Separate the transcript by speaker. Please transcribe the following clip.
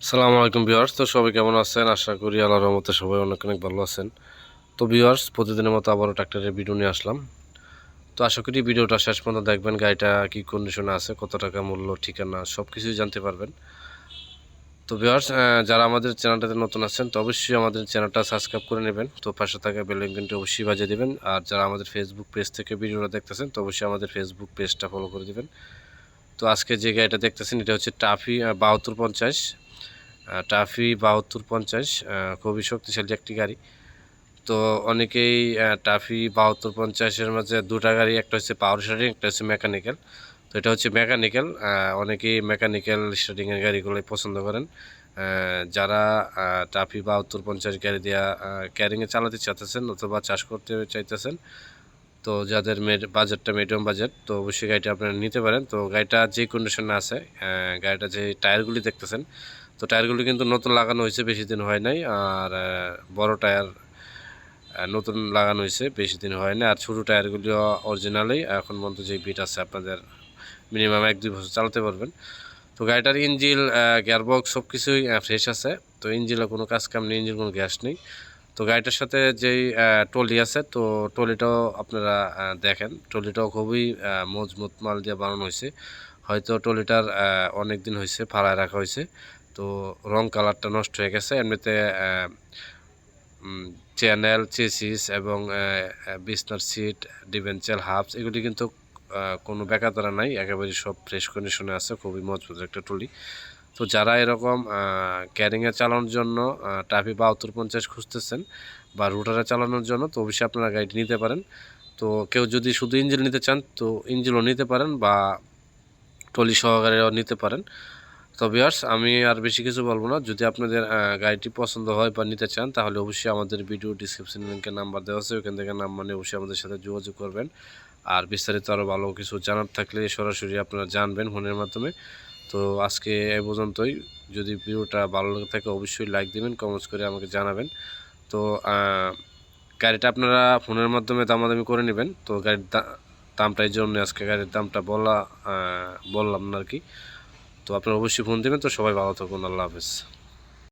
Speaker 1: আসসালামু আলাইকুম ভিউয়ার্স। তো সবাই কেমন আছেন? আশা করি আল্লাহর রহমতে সবাই অনেক অনেক ভালো আছেন। তো ভিউয়ার্স, প্রতিদিনের মতো আবারও ট্রাক্টরের ভিডিও নিয়ে আসলাম। তো আশা করি ভিডিওটা শেষ পর্যন্ত দেখবেন। গাড়িটা কি কন্ডিশনে আছে, কত টাকা মূল্য, ঠিকানা সব কিছুই জানতে পারবেন। তো ভিউয়ার্স, যারা আমাদের চ্যানেলটাতে নতুন আছেন তো অবশ্যই আমাদের চ্যানেলটা সাবস্ক্রাইব করে নেবেন। তো পাশে থাকা বেল আইকনটি অবশ্যই বাজিয়ে দিবেন। আর যারা আমাদের ফেসবুক পেজ থেকে ভিডিওটা দেখতেছেন তো অবশ্যই আমাদের ফেসবুক পেজটা ফলো করে দিবেন। তো আজকে যে গাড়িটা দেখতেছেন এটা হচ্ছে টাফি 7250। টাফি 7250 খুবই শক্তিশালী একটি গাড়ি। তো অনেকেই টাফি 7250-এর মাঝে দুটা গাড়ি, একটা হচ্ছে পাওয়ার স্টারিং, একটা হচ্ছে মেকানিক্যাল। তো এটা হচ্ছে মেকানিক্যাল। অনেকেই মেকানিক্যাল স্টারিংয়ের গাড়িগুলোই পছন্দ করেন। যারা টাফি 7250 গাড়ি দিয়া ক্যারিংয়ে চালাতে চাইতেছেন অথবা চাষ করতে চাইতেছেন, তো যাদের বাজেটটা মিডিয়াম বাজেট তো অবশ্যই গাড়িটা আপনারা নিতে পারেন। তো গাড়িটা যে কন্ডিশনে আছে, গাড়িটা যে টায়ারগুলি দেখতেছেন তো টায়ারগুলি কিন্তু নতুন লাগানো হয়েছে, বেশি দিন হয় নাই। আর বড় টায়ার নতুন লাগানো হয়েছে, বেশি দিন হয় না। আর ছোটো টায়ারগুলিও অরিজিনালি এখন পর্যন্ত যে বিট আছে আপনাদের মিনিমাম 1-2 বছর চালাতে পারবেন। তো গাড়িটার ইঞ্জিল, গিয়ারবক্স সব কিছুই ফ্রেশ আছে। তো ইঞ্জিলে কোনো কাজ কাম নেই, ইঞ্জিন কোনো গ্যাস নেই। তো গাড়িটার সাথে যেই ট্রলি আছে তো ট্রলিটাও আপনারা দেখেন, ট্রলিটাও খুবই মজবুত মাল দিয়ে বানানো হয়েছে। হয়তো ট্রলিটার অনেক দিন হয়েছে ফালায় রাখা হয়েছে, তো রং কালারটা নষ্ট হয়ে গেছে। এমনিতে চ্যানেল, চেসিস এবং বিসনার সিট, ডিভেন্সিয়াল হাবস এগুলি কিন্তু কোনো বেকাতারা নাই, একেবারে সব ফ্রেশ কন্ডিশনে আছে। খুবই মজবুত একটা ট্রলি। তো যারা এরকম ক্যারিংয়ে চালানোর জন্য টাফি 7250 খুঁজতেছেন বা রুটারে চালানোর জন্য তো অবশ্যই আপনারা গাড়িটি নিতে পারেন। তো কেউ যদি শুধু ইঞ্জিন নিতে চান তো ইঞ্জিনও নিতে পারেন বা ট্রলি সহকারেও নিতে পারেন। তো ভিউয়ার্স, আমি আর বেশি কিছু বলবো না। যদি আপনাদের গাড়িটি পছন্দ হয় বা নিতে চান তাহলে অবশ্যই আমাদের ভিডিও ডিসক্রিপশন লিঙ্কে নাম্বার দেওয়া আছে, ওইখান থেকে নাম্বার নিয়ে অবশ্যই আমাদের সাথে যোগাযোগ করবেন। আর বিস্তারিত আরও ভালো কিছু জানার থাকলে সরাসরি আপনারা জানবেন ফোনের মাধ্যমে। তো আজকে এ পর্যন্তই। যদি ভিডিওটা ভালো লাগে থাকে অবশ্যই লাইক দিবেন, কমেন্টস করে আমাকে জানাবেন। তো গাড়িটা আপনারা ফোনের মাধ্যমে দামাদামি করে নেবেন। তো গাড়ির দামটা এই জন্য আজকে গাড়ির দামটা বললাম না আর কি। তো আপনারা অবশ্যই ফোন দেবেন। তো সবাই ভালো থাকুন, আল্লাহ হাফেজ।